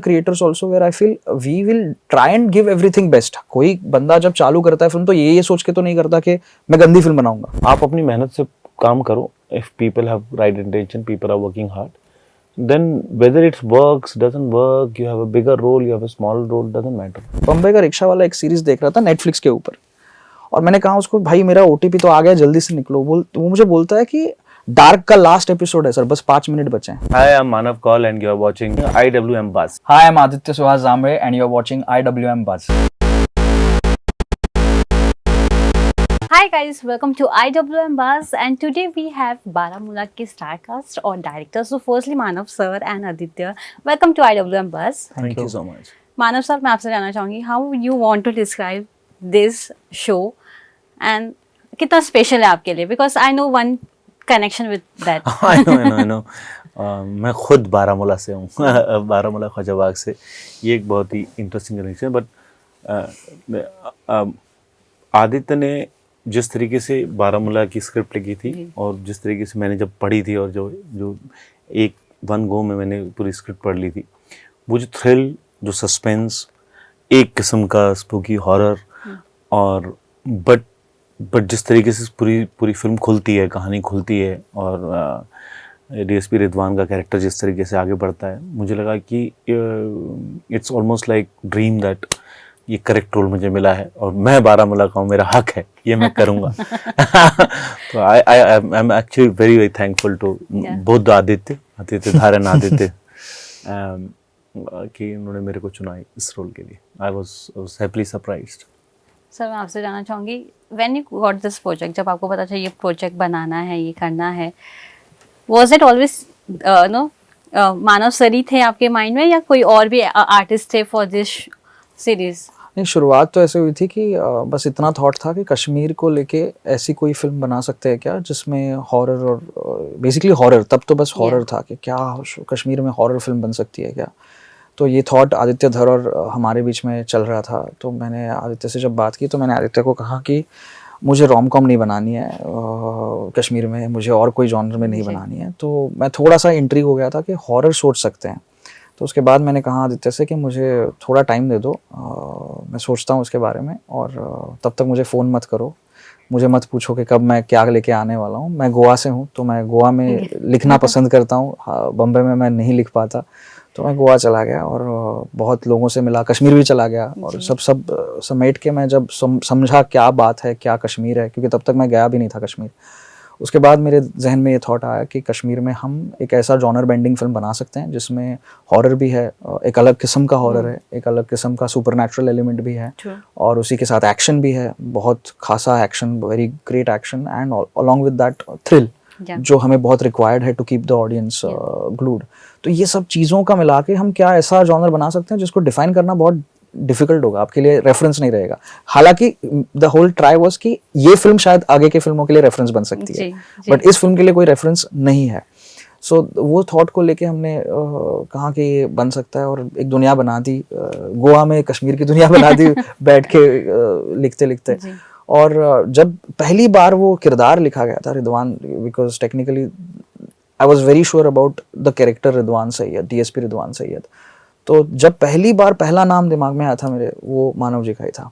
Creators also where I feel we will try and give everything best. कोई बंदा जब चालू करता है फिल्म तो ये सोच के तो नहीं करता कि मैं गंदी फिल्म बनाऊंगा. आप अपनी मेहनत से काम करो. If people have right intention, people are working hard, then whether it works, doesn't work, you have a bigger role, you have a small role, doesn't matter. Bombay का रिक्शा वाला एक सीरीज देख रहा था नेटफ्लिक्स के ऊपर, और मैंने कहा उसको, भाई मेरा ओटीपी तो आ गया, जल्दी से निकलो. वो मुझे बोलता है कि डार्क का लास्ट एपिसोड है सर, बस 5 मिनट बचे हैं. Hi, I'm Manav Kaul and you are watching IWM Buzz. Hi, I'm Aditya Suhas Zamre and you're watching IWM Buzz. Hi guys, welcome to IWM Buzz and today we have Baramulla के starcast और directors. So firstly Manav sir and Aditya, welcome to IWM Buzz. Thank you so much. Manav sir, मैं आपसे जानना चाहूँगी how you want to describe this show and कितना special है आपके लिए, because I know one connection with that. I know. मैं खुद बारामूला से हूँ. बारामूला ख्वाजाबाग से. ये एक बहुत ही इंटरेस्टिंग कनेक्शन. बट आदित्य ने जिस तरीके से बारामूला की स्क्रिप्ट लिखी थी और जिस तरीके से मैंने जब पढ़ी थी और जो एक वन गो में मैंने पूरी स्क्रिप्ट पढ़ ली थी, वो जो थ्रिल, जो सस्पेंस, एक किस्म का स्पूकी हॉरर, और बट जिस तरीके से पूरी फिल्म खुलती है, कहानी खुलती है, और डीएसपी रिदवान का कैरेक्टर जिस तरीके से आगे बढ़ता है, मुझे लगा कि it's almost like dream that ये करेक्ट रोल मुझे मिला है और मैं बारामूला का हूँ, मेरा हक है, ये मैं करूँगा. तो I am actually very very thankful to both Aditya धारण आदित्य कि उन्होंने मेरे को चुना इस रोल के लिए. I was happily surprised. Sir मैं आपसे जानना चाहूँगी, when you got this project, जब आपको पता चला ये प्रोजेक्ट बनाना है, ये करना है, was it always Manav sir ही थे आपके माइंड में या कोई और भी आर्टिस्ट थे फॉर दिस सीरीज? नहीं, शुरुआत तो ऐसे हुई थी कि बस इतना थॉट था कि कश्मीर को लेके ऐसी कोई फिल्म बना सकते हैं क्या जिसमें हॉरर, और बेसिकली हॉरर, तब तो बस हॉरर था कि क्या कश्मीर में हॉरर फिल्म बन सकती है क्या. तो ये थॉट आदित्य धर और हमारे बीच में चल रहा था. तो मैंने आदित्य से जब बात की तो मैंने आदित्य को कहा कि मुझे रोम कॉम नहीं बनानी है कश्मीर में, मुझे और कोई जॉनर में नहीं बनानी है. तो मैं थोड़ा सा इंट्रीग हो गया था कि हॉरर सोच सकते हैं. तो उसके बाद मैंने कहा आदित्य से कि मुझे थोड़ा टाइम दे दो, मैं सोचता हूँ उसके बारे में, और तब तक मुझे फ़ोन मत करो, मुझे मत पूछो कि कब मैं क्या लेके आने वाला हूँ. मैं गोवा से हूँ तो मैं गोवा में लिखना पसंद करता हूँ. बम्बई में मैं नहीं लिख पाता, तो मैं गोवा चला गया और बहुत लोगों से मिला, कश्मीर भी चला गया, और सब समेट के मैं जब समझा क्या बात है, क्या कश्मीर है, क्योंकि तब तक मैं गया भी नहीं था कश्मीर. उसके बाद मेरे जहन में ये थॉट आया कि कश्मीर में हम एक ऐसा जॉनर बेंडिंग फिल्म बना सकते हैं जिसमें हॉरर भी है, एक अलग किस्म का हॉरर है, एक अलग किस्म का सुपरनैचुरल एलिमेंट भी है, और उसी के साथ एक्शन भी है, बहुत खासा action, very great action, and along with that thrill जो हमें बहुत रिक्वायर्ड है to keep the audience glued. तो ये सब चीज़ों का मिला के हम क्या ऐसा जॉनर बना सकते हैं जिसको डिफाइन करना बहुत डिफिकल्ट होगा, आपके लिए रेफरेंस नहीं रहेगा. हालांकि द होल ट्राई वाज कि ये फिल्म शायद आगे के फिल्मों के लिए रेफरेंस बन सकती है, बट इस फिल्म के लिए कोई रेफरेंस नहीं है. सो वो थॉट को लेके हमने कहा कि ये बन सकता है, और एक दुनिया बना दी, गोवा में कश्मीर की दुनिया बना दी बैठ के लिखते लिखते. और जब पहली बार वो किरदार लिखा गया था Ridwan, because technically I was very sure about the character Ridwan Syed, DSP Ridwan Syed. तो जब पहली बार पहला नाम दिमाग में आया था मेरे, वो मानव जी का ही था.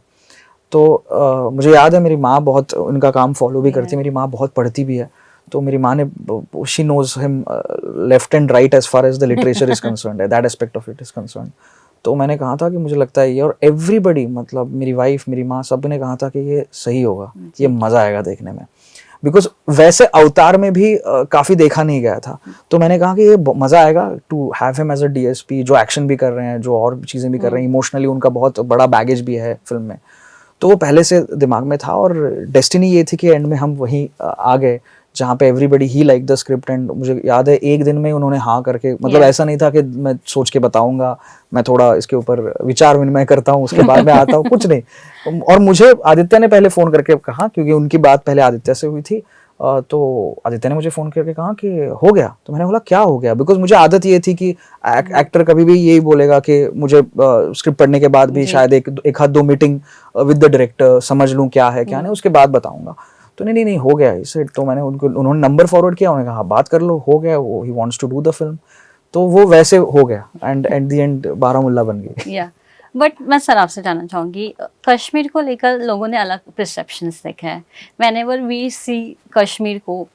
तो मुझे याद है मेरी माँ बहुत उनका काम फॉलो भी करती है, मेरी माँ बहुत पढ़ती भी है. तो मेरी माँ ने, she knows him left and right as far as the literature is concerned, that aspect of it is concerned. तो मैंने कहा था कि मुझे लगता है ये, और एवरीबडी, मतलब मेरी वाइफ, मेरी माँ, सब ने कहा था कि ये सही होगा, ये मज़ा आएगा देखने में, बिकॉज वैसे अवतार में भी काफ़ी देखा नहीं गया था. तो मैंने कहा कि ये मज़ा आएगा to have him as a DSP, जो एक्शन भी कर रहे हैं, जो और चीज़ें भी कर रहे हैं, इमोशनली उनका बहुत बड़ा बैगेज भी है फिल्म में. तो वो पहले से दिमाग में था, और डेस्टिनी ये थी कि एंड में हम वहीं आ गए जहाँ पे everybody he like the script. And मुझे याद है एक दिन में उन्होंने हाँ करके, मतलब ऐसा नहीं था कि मैं सोच के बताऊंगा, मैं थोड़ा इसके ऊपर विचार विनिमय करता हूँ उसके बाद में आता हूँ, कुछ नहीं. और मुझे आदित्य ने पहले फ़ोन करके कहा, क्योंकि उनकी बात पहले आदित्य से हुई थी, तो आदित्य ने मुझे फ़ोन करके कहा कि हो गया. तो मैंने बोला क्या हो गया, बिकॉज मुझे आदत ये थी कि एक्टर कभी भी यही बोलेगा कि मुझे स्क्रिप्ट पढ़ने के बाद भी शायद एक हाथ दो मीटिंग विद द डायरेक्टर, समझ लूँ क्या है क्या नहीं, उसके बाद बताऊंगा. तो नहीं हो गया इसे. तो मैंने उन्होंने नंबर फॉरवर्ड किया, उन्होंने कहा बात कर लो, हो गया, वो ही wants to do the film. तो वो वैसे हो गया and at the end Baramulla बन गई। या बट मैं सर आपसे जानना चाहूँगी, कश्मीर को लेकर लोगों ने अलग परसेप्शंस देखे हैं। व्हेनेवर वी सी कश्मीर को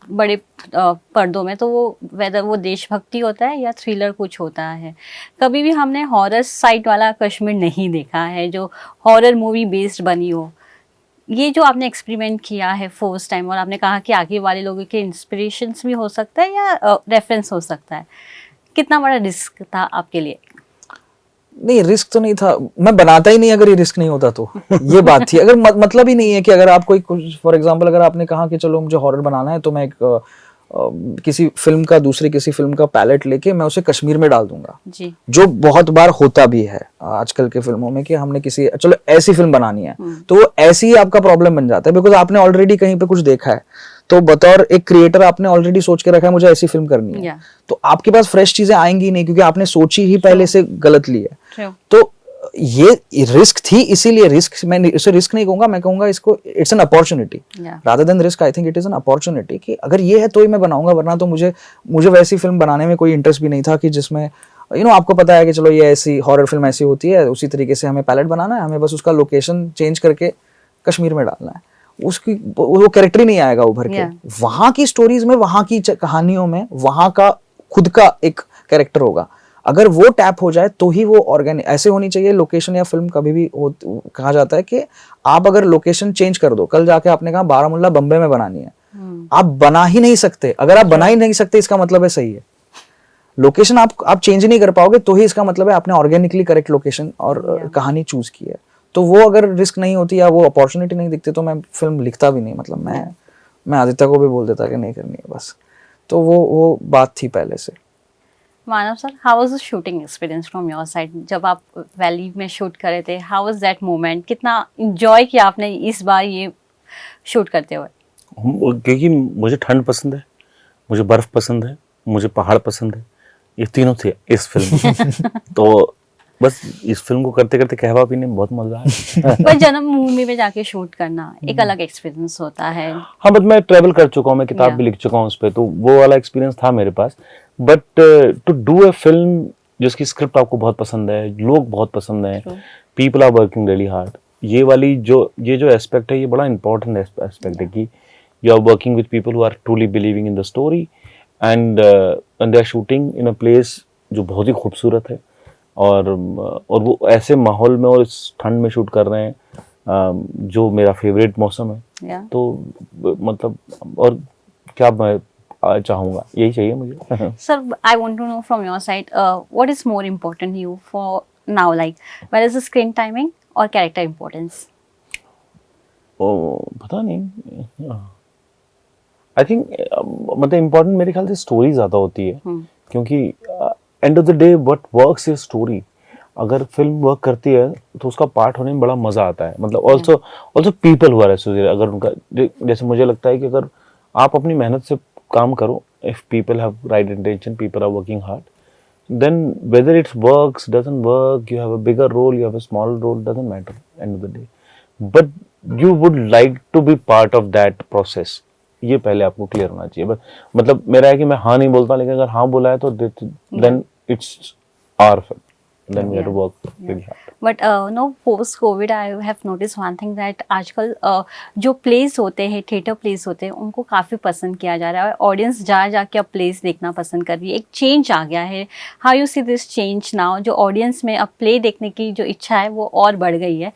बड़े पर्दों में, तो वो वेदर वो देशभक्ति होता है या थ्रिलर कुछ होता है, कभी भी हमने हॉरर साइड वाला कश्मीर नहीं देखा है जो हॉरर मूवी बेस्ड बनी हो। ये जो आपने एक्सपेरिमेंट किया है फर्स्ट टाइम, और आपने कहा कि आगे वाले लोगों के इंस्पिरेशंस भी हो सकता है या रेफरेंस हो सकता है, कितना बड़ा रिस्क था आपके लिए? नहीं, रिस्क तो नहीं था, मैं बनाता ही नहीं अगर ये रिस्क नहीं होता तो। ये बात थी, अगर मतलब ही नहीं है कि अगर आप कोई कुछ, फॉर एग्जांपल अगर आपने कहा कि चलो मुझे हॉरर बनाना है तो मैं एक किसी फिल्म का, दूसरी किसी फिल्म का पैलेट लेके मैं उसे कश्मीर में डाल दूंगा जी। जो बहुत बार होता भी है आजकल के फिल्मों में कि हमने किसी, चलो ऐसी फिल्म बनानी है तो वो ऐसी ही आपका प्रॉब्लम बन जाता है बिकॉज आपने ऑलरेडी कहीं पे कुछ देखा है, तो बतौर एक क्रिएटर आपने ऑलरेडी सोच के रखा है मुझे ऐसी फिल्म करनी है, तो आपके पास फ्रेश चीजें आएंगी नहीं क्योंकि आपने सोची ही पहले से गलत ली है। तो ये रिस्क थी, इसीलिए रिस्क, मैं इसे रिस्क नहीं कहूंगा, मैं कहूंगा इसको it's an opportunity rather than risk. I think it is an opportunity कि अगर ये है तो ही मैं बनाऊंगा, वरना तो मुझे वैसी फिल्म बनाने में कोई इंटरेस्ट भी नहीं था कि जिसमें आपको पता है कि चलो ये ऐसी हॉरर फिल्म ऐसी होती है, उसी तरीके से हमें पैलेट बनाना है, हमें बस उसका लोकेशन चेंज करके कश्मीर में डालना है, उसकी वो कैरेक्टर ही नहीं आएगा उभर के। वहां की स्टोरीज में, वहां की कहानियों में वहां का खुद का एक कैरेक्टर होगा, अगर वो टैप हो जाए तो ही वो ऑर्गेनिक ऐसे होनी चाहिए। लोकेशन या फिल्म कभी भी कहा जाता है कि आप अगर लोकेशन चेंज कर दो, कल जाके आपने कहा बारामुल्ला बम्बई में बनानी है, आप बना ही नहीं सकते। अगर आप बना ही नहीं सकते इसका मतलब है सही है, लोकेशन आप चेंज नहीं कर पाओगे तो ही इसका मतलब है आपने ऑर्गेनिकली करेक्ट लोकेशन और कहानी चूज की है। तो वो अगर रिस्क नहीं होती या वो अपॉर्चुनिटी नहीं दिखती तो मैं फिल्म लिखता भी नहीं, मतलब मैं आदित्य को भी बोल देता कि नहीं करनी है बस। तो वो बात थी पहले से। Manav sir, how was the shooting experience from your side? जब आप वैली में शूट कर रहे थे, हाउ वाज दैट मोमेंट? कितना एंजॉय किया आपने इस बार ये शूट करते हुए? क्योंकि मुझे ठंड पसंद है, मुझे बर्फ पसंद है, मुझे पहाड़ पसंद है, ये तीनों थे इस फिल्म में। तो बस इस फिल्म को करते करते कहवा पीने में बहुत मजा आया। पर जन्मभूमि में जाके शूट करना एक अलग एक्सपीरियंस होता है। हाँ, बट मैं ट्रेवल कर चुका हूँ, मैं किताब भी लिख चुका हूँ उस पर, तो वो वाला एक्सपीरियंस था मेरे पास। But to do a film जिसकी स्क्रिप्ट आपको बहुत पसंद है, लोग बहुत पसंद है, people are working really hard, ये जो एस्पेक्ट है, ये बड़ा इंपॉर्टेंट एस्पेक्ट है कि you are working with people who are truly believing in the story and they are shooting in a place जो बहुत ही खूबसूरत है, और वो ऐसे माहौल में और इस ठंड में शूट कर रहे हैं जो मेरा फेवरेट मौसम है। तो मतलब और क्या मैं चाहूँगा, यही चाहिए मुझे। Sir, I want to know from your side what is more important you for now, like where is the screen timing और कैरेक्टर इम्पोर्टेंस? पता नहीं, आई थिंक मतलब इम्पोर्टेंट मेरे ख्याल से स्टोरी ज़्यादा होती है, क्योंकि end of the day what works is story. अगर फिल्म वर्क करती है तो उसका पार्ट होने में बड़ा मजा आता है, मतलब also people who are associated, अगर उनका, जैसे मुझे लगता है कि अगर आप अपनी मेहनत से काम करो, if people have right intention, people are working hard, then whether it works, doesn't work, you have a bigger role, you have a small role, doesn't matter end of the day, but you would like to be part of that process. ये पहले आपको clear होना चाहिए। बस मतलब मेरा है कि मैं हाँ नहीं बोलता, लेकिन अगर हाँ बोला है तो then it's our fault, then we have to work really hard. But no, post COVID I have noticed one thing that आजकल जो प्लेस होते हैं, थिएटर प्लेस होते हैं, उनको काफ़ी पसंद किया जा रहा है, और ऑडियंस जा के अब प्लेस देखना पसंद कर रही है। एक चेंज आ गया है। How you see this change now? जो ऑडियंस में अब प्ले देखने की जो इच्छा है वो और बढ़ गई है।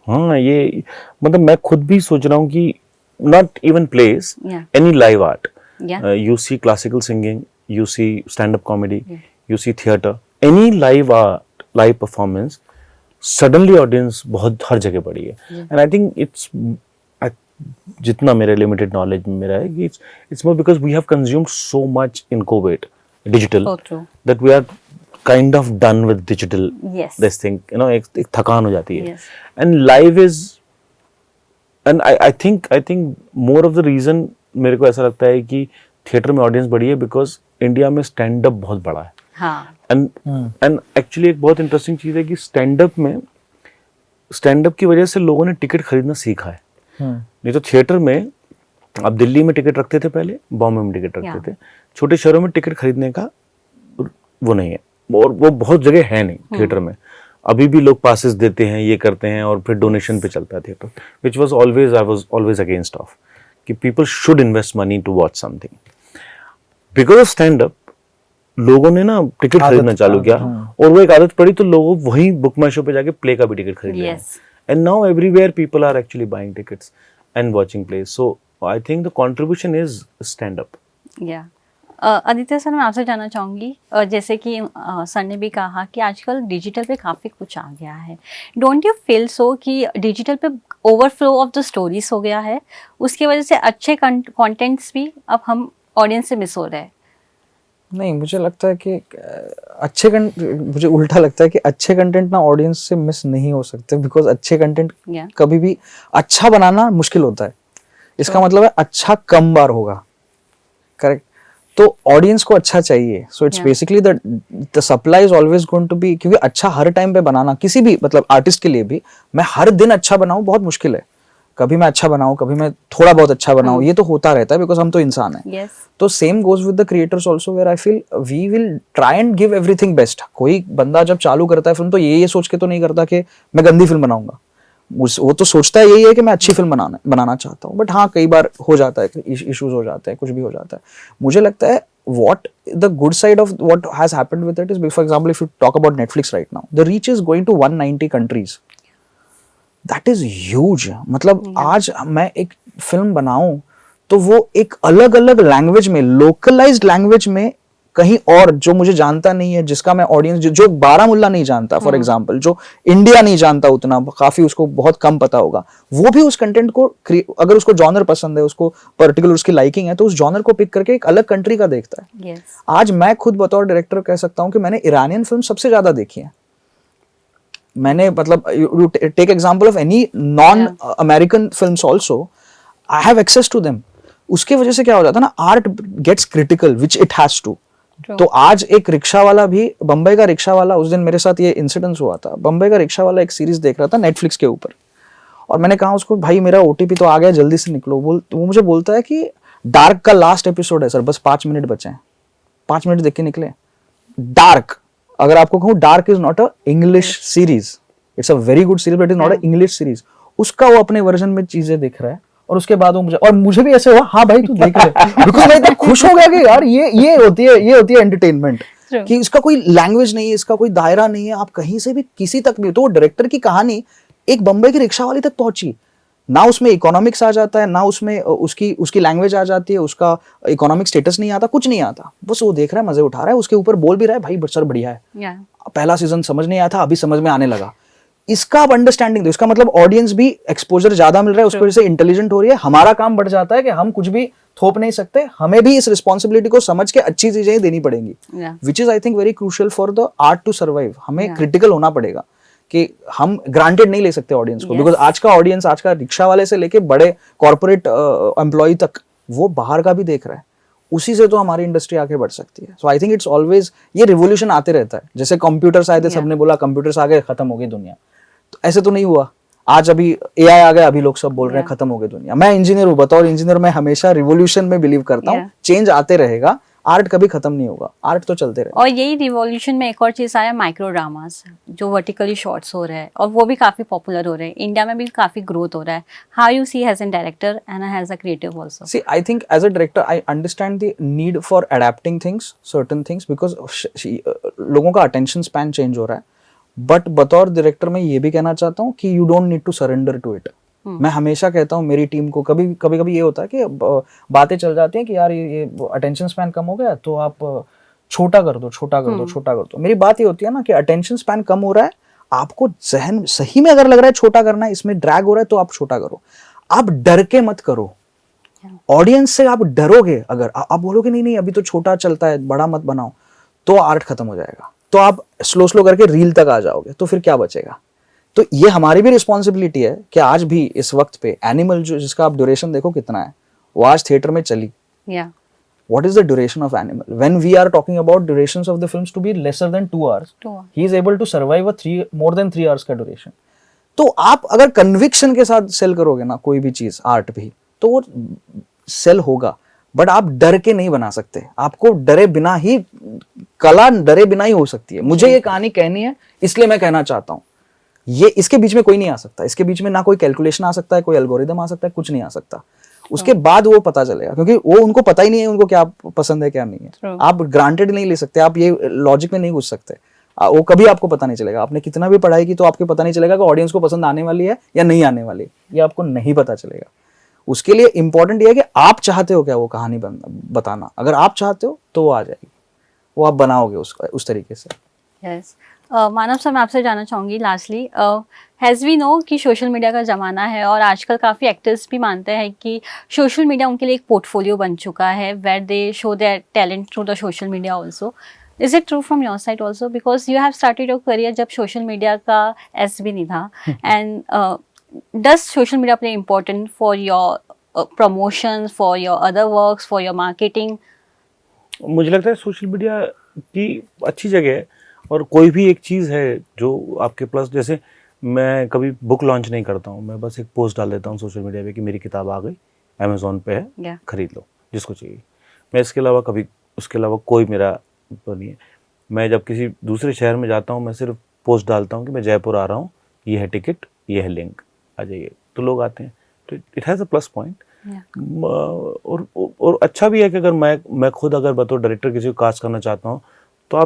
हाँ, ये मतलब मैं खुद भी सोच रहा हूँ कि not even plays, any live art, you see classical singing, you see stand-up comedy, you see theater, any live art, live performance, suddenly audience बहुत हर जगह बढ़ी है। And I think it's जितना मेरे limited knowledge में मेरा है कि it's more because we have consumed so much in COVID, digital, that we are kind of done with digital, this thing, एक थकान हो जाती है। And live is, and I think more of the reason मेरे को ऐसा लगता है कि थिएटर में ऑडियंस बढ़ी है बिकॉज इंडिया में स्टैंड अप बहुत बड़ा है। हाँ। एंड एक्चुअली एक बहुत इंटरेस्टिंग चीज़ है कि स्टैंड अप की वजह से लोगों ने टिकट खरीदना सीखा है। नहीं तो थिएटर में आप दिल्ली में टिकट रखते थे, पहले बॉम्बे में टिकट रखते थे, छोटे शहरों में टिकट खरीदने का वो नहीं है, और वो बहुत जगह है नहीं थिएटर में। अभी भी लोग पासेस देते हैं, ये करते हैं, और फिर डोनेशन पे चलता है theatre, which was always, I was always against of, कि people should invest money to watch something. Because of stand up लोगों ने ना टिकट खरीदना चालू किया, और वो एक आदत पड़ी, तो लोगों वही बुक माई शो पे जाके प्ले का भी टिकट खरीद लिया। Yes. And now everywhere people are actually buying tickets and watching place, so I think the contribution is stand up. Yeah Aditya sir, मैं आपसे जानना चाहूँगी, जैसे कि सर ने भी कहा कि आजकल डिजिटल पे काफ़ी कुछ आ गया है, डोंट यू फील सो कि डिजिटल पे ओवरफ्लो ऑफ द स्टोरीज हो गया है, उसकी वजह से अच्छे कंटेंट्स भी अब हम ऑडियंस से मिस हो रहे हैं? नहीं, मुझे लगता है कि मुझे उल्टा लगता है कि अच्छे कंटेंट ना ऑडियंस से मिस नहीं हो सकते, बिकॉज अच्छे कंटेंट Yeah. कभी भी अच्छा बनाना मुश्किल होता है। इसका मतलब है अच्छा कम बार होगा, करेक्ट? तो ऑडियंस को अच्छा चाहिए, so it's Yeah. Basically the supply is always going to be, क्योंकि अच्छा हर टाइम पे बनाना किसी भी मतलब आर्टिस्ट के लिए भी, मैं हर दिन अच्छा बनाऊं बहुत मुश्किल है। कभी मैं अच्छा बनाऊं, कभी मैं थोड़ा बहुत अच्छा बनाऊं, ये तो होता रहता है, बिकॉज हम तो इंसान हैं। Yes. तो same goes with the creators also, where I feel we will try and give everything best. कोई बंदा जब चालू करता है फिल्म, तो ये सोच के तो नहीं करता कि मैं गंदी फिल्म बनाऊंगा, वो तो सोचता है यही है कि मैं अच्छी फिल्म बनाना चाहता हूँ। बट हाँ, कई बार हो जाता है, इश्यूज हो जाते हैं, कुछ भी हो जाता है। मुझे लगता है what the good side of what has happened with it is, for example, if you talk about Netflix right now, the reach is going to 190 countries. That is huge. मतलब आज मैं एक फिल्म बनाऊं तो वो एक अलग अलग लैंग्वेज में, लोकलाइज्ड लैंग्वेज में, कहीं और जो मुझे जानता नहीं है, जिसका मैं ऑडियंस जो बारामुल्ला नहीं जानता फॉर एग्जांपल, जो इंडिया नहीं जानता उतना, काफी उसको बहुत कम पता होगा, वो भी उस कंटेंट को, अगर उसको जॉनर पसंद है, उसको पर्टिकुलर उसकी लाइकिंग है, तो उस जॉनर को पिक करके एक अलग कंट्री का देखता है। Yes. आज मैं खुद बतौर डायरेक्टर कह सकता हूं कि मैंने ईरानियन फिल्म सबसे ज्यादा देखी है। मैंने मतलब take example of any non American films also, I have access to them. उसके वजह से क्या हो जाता है ना, art gets critical which it has to. तो आज एक रिक्शा वाला भी, बंबई का रिक्शा वाला, उस दिन मेरे साथ ये इंसिडेंस हुआ था, बंबई का रिक्शा वाला एक सीरीज देख रहा था नेटफ्लिक्स के ऊपर, और मैंने कहा उसको, भाई मेरा ओटीपी तो आ गया, जल्दी से निकलो। वो मुझे बोलता है कि डार्क का लास्ट एपिसोड है सर, बस 5 मिनट बचे हैं। 5 मिनट देख के निकले। डार्क, अगर आपको कहूँ, dark is not a English series, it's a very good series but is not a English series. उसका वो अपने वर्जन में चीजें दिख रहा है, और उसके बाद वो मुझे भी ऐसे हुआ, हाँ भाई तू देख रहे, बिकॉज मैं इतना खुश हो गया कि यार ये होती है एंटरटेनमेंट, कि इसका कोई लैंग्वेज नहीं है, इसका कोई दायरा नहीं है, आप कहीं से भी किसी तक भी। तो डायरेक्टर की कहानी एक बंबई की रिक्शा वाली तक पहुंची ना, उसमें इकोनॉमिक्स आ जाता है ना, उसमें उसकी लैंग्वेज आ जाती है, उसका इकोनॉमिक स्टेटस नहीं आता, कुछ नहीं आता, बस वो देख रहा है, मजे उठा रहा है, उसके ऊपर बोल भी रहा है, भाई सर बढ़िया है। पहला सीजन समझ नहीं आया था, अभी समझ में आने लगा। इसका आप अंडरस्टैंडिंग दो, इसका मतलब ऑडियंस भी एक्सपोजर ज्यादा मिल रहा है, उसकी वजह से इंटेलिजेंट हो रही है। हमारा काम बढ़ जाता है कि हम कुछ भी थोप नहीं सकते, हमें भी इस रिस्पॉन्सिबिलिटी को समझ के अच्छी चीजें देनी पड़ेंगी, which is I think very crucial for the art to survive. हमें क्रिटिकल होना पड़ेगा कि हम ग्रांटेड नहीं ले सकते ऑडियंस को, बिकॉज आज का ऑडियंस, आज का रिक्शा वाले से लेके बड़े कॉर्पोरेट एम्प्लॉय तक, वो बाहर का भी देख रहा है, उसी से तो हमारी इंडस्ट्री आगे बढ़ सकती है। सो आई थिंक इट्स ऑलवेज, ये रिवोल्यूशन आते रहता है। जैसे कंप्यूटर्स आए थे, सबने बोला कंप्यूटर्स आ गए, खत्म हो गई दुनिया, तो ऐसे तो नहीं हुआ। आज अभी एआई आ गया, अभी लोग सब बोल रहे हैं खत्म हो गई दुनिया। मैं इंजीनियर हूँ, बतौर इंजीनियर मैं हमेशा रिवोल्यूशन में बिलीव करता हूँ, चेंज आते रहेगा, आर्ट कभी खत्म नहीं होगा, आर्ट तो चलते रहेगा। और यही रिवॉल्यूशन में एक और चीज आया, माइक्रो ड्रामास, जो वर्टिकली शॉर्ट्स हो रहे हैं, और वो भी काफी पॉपुलर हो रहे हैं, इंडिया में भी काफी ग्रोथ हो रहा है। How you see as an director and as a creative also? See, I think as a director, I understand the need for adapting things, certain things, because लोगों का attention span change हो रहा है। But बतौर director मैं ये भी कहना चाहता हूँ कि you don't need to surrender to it. मैं हमेशा कहता हूँ मेरी टीम को, कभी ये होता है कि बातें चल जाती हैं कि यार ये अटेंशन स्पैन कम हो गया, तो आप छोटा कर दो। मेरी बात ये होती है ना कि अटेंशन स्पैन कम हो रहा है, आपको जहन सही में अगर लग रहा है छोटा करना है, इसमें ड्रैग हो रहा है, तो आप छोटा करो। आप डर के मत करो, ऑडियंस से आप डरोगे, अगर आप बोलोगे नहीं अभी तो छोटा चलता है, बड़ा मत बनाओ, तो आर्ट खत्म हो जाएगा। तो आप स्लो करके रील तक आ जाओगे, तो फिर क्या बचेगा? तो ये हमारी भी रिस्पॉन्सिबिलिटी है कि आज भी इस वक्त पे एनिमल, जो जिसका आप ड्यूरेशन देखो कितना है, वो आज थिएटर में चली। What is the duration of Animal? When we are talking about durations of the films to be lesser than 2 hours, he is able to survive more than 3 hours का duration. तो आप अगर conviction के साथ cell करोगे ना कोई भी चीज, आर्ट भी, तो वो सेल होगा। बट आप डर के नहीं बना सकते, आपको डरे बिना ही, कला डरे बिना ही हो सकती है। मुझे ये कहानी कहनी है इसलिए मैं कहना चाहता हूँ, ये इसके बीच में कोई नहीं आ सकता, इसके बीच में ना कोई कैलकुलेशन आ सकता है, कोई एल्गोरिदम आ सकता है, कुछ नहीं आ सकता। उसके बाद वो पता चलेगा, क्योंकि वो उनको पता ही नहीं है उनको क्या पसंद है क्या नहीं है। True. आप ग्रांटेड नहीं ले सकते, आप ये लॉजिक में नहीं घुस सकते, वो कभी आपको पता नहीं चलेगा। आपने कितना भी पढ़ाई की तो आपको पता नहीं चलेगा कि ऑडियंस को पसंद आने वाली है या नहीं आने वाली, ये आपको नहीं पता चलेगा। उसके लिए इंपॉर्टेंट ये है कि आप चाहते हो क्या वो कहानी बताना। अगर आप चाहते हो तो वो आ जाएगी, वो आप बनाओगे उस तरीके से। यस मानव सर, मैं आपसे जानना चाहूँगी लास्टली, हैज़ वी नो कि सोशल मीडिया का ज़माना है और आजकल काफ़ी एक्टर्स भी मानते हैं कि सोशल मीडिया उनके लिए एक पोर्टफोलियो बन चुका है, where they show their talent through the social media also. Is it true from your side also, because you have started your career जब सोशल मीडिया का एस भी नहीं था, and does social media play important for your promotions, for your other works, for your marketing? मुझे लगता है social media की अच्छी जगह है, और कोई भी एक चीज़ है जो आपके प्लस, जैसे मैं कभी बुक लॉन्च नहीं करता हूँ, मैं बस एक पोस्ट डाल देता हूँ सोशल मीडिया पे कि मेरी किताब आ गई, अमेज़ॉन पे है, खरीद लो जिसको चाहिए। मैं इसके अलावा कभी, उसके अलावा कोई मेरा वो नहीं है। मैं जब किसी दूसरे शहर में जाता हूँ, मैं सिर्फ पोस्ट डालता हूँ कि मैं जयपुर आ रहा हूँ, ये है टिकट, ये है लिंक, आ जाइए, तो लोग आते हैं। तो it has a plus point. और अच्छा भी है कि अगर मैं खुद अगर बतौर डायरेक्टर किसी को कास्ट करना चाहता हूँ, तो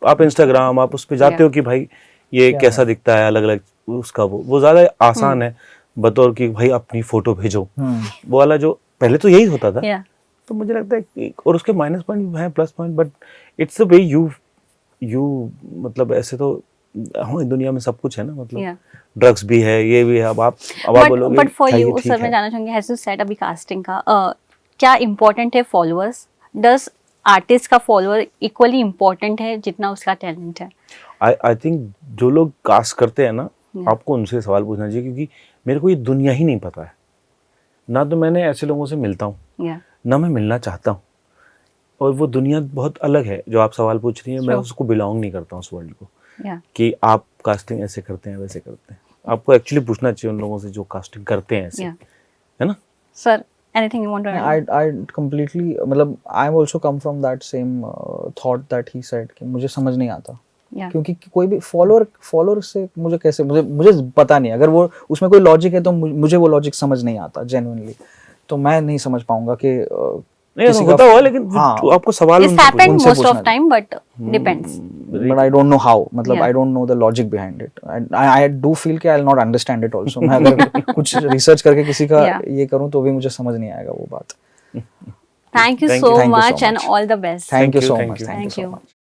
आप इंस्टाग्राम, आप उस पर जाते हो कि भाई ये कैसा दिखता है, अलग अलग उसका वो ज़्यादा आसान है बतौर कि भाई अपनी फ़ोटो भेजो, वो वाला जो पहले तो यही होता था। तो मुझे लगता है कि, और उसके माइनस पॉइंट हैं, plus point, but it's the way you मतलब ऐसे तो हमारी दुनिया में सब कुछ है ना, मतलब ड्रग्स भी है, ये भी है। अब आप बोलोगे बट फॉर यू सर, मैं जानना चाहूंगी, हैज यू सेड अभी कास्टिंग का क्या इम्पोर्टेंट है फॉलोअर्स? डज आर्टिस्ट का फॉलोअर इक्वली इम्पोर्टेंट है जितना उसका टैलेंट है? आई थिंक जो लोग कास्ट करते हैं ना, आपको उनसे सवाल पूछना चाहिए, क्योंकि मेरे को ये दुनिया ही नहीं पता है, ना तो मैंने ऐसे लोगों से मिलता हूँ, ना मैं मिलना चाहता हूँ, और वो दुनिया बहुत अलग है जो आप सवाल पूछ रही हैं। मैं उसको बिलोंग नहीं करता हूँ उस वर्ल्ड को, कि आप कास्टिंग ऐसे करते हैं वैसे करते हैं। आपको एक्चुअली पूछना चाहिए उन लोगों से जो कास्टिंग करते हैं ऐसे, है ना? Sir, anything you want to add? I completely, मतलब I also come from that same thought that he said कि मुझे समझ नहीं आता, क्योंकि कोई भी फॉलोअर से मुझे कैसे, मुझे पता नहीं, अगर वो उसमें कोई लॉजिक है तो मुझे वो लॉजिक समझ नहीं आता जेन्युइनली, तो मैं नहीं समझ पाऊंगा कि नहीं होता हुआ, लेकिन आपको सवाल This happened most of time, but depends. But I don't know how, मतलब I don't know the logic behind it. I do feel कि I'll not understand it also. मैं अगर कुछ रिसर्च करके किसी का ये करूँ तो भी मुझे समझ नहीं आएगा वो बात। Thank you so much and all the best. Thank you so much.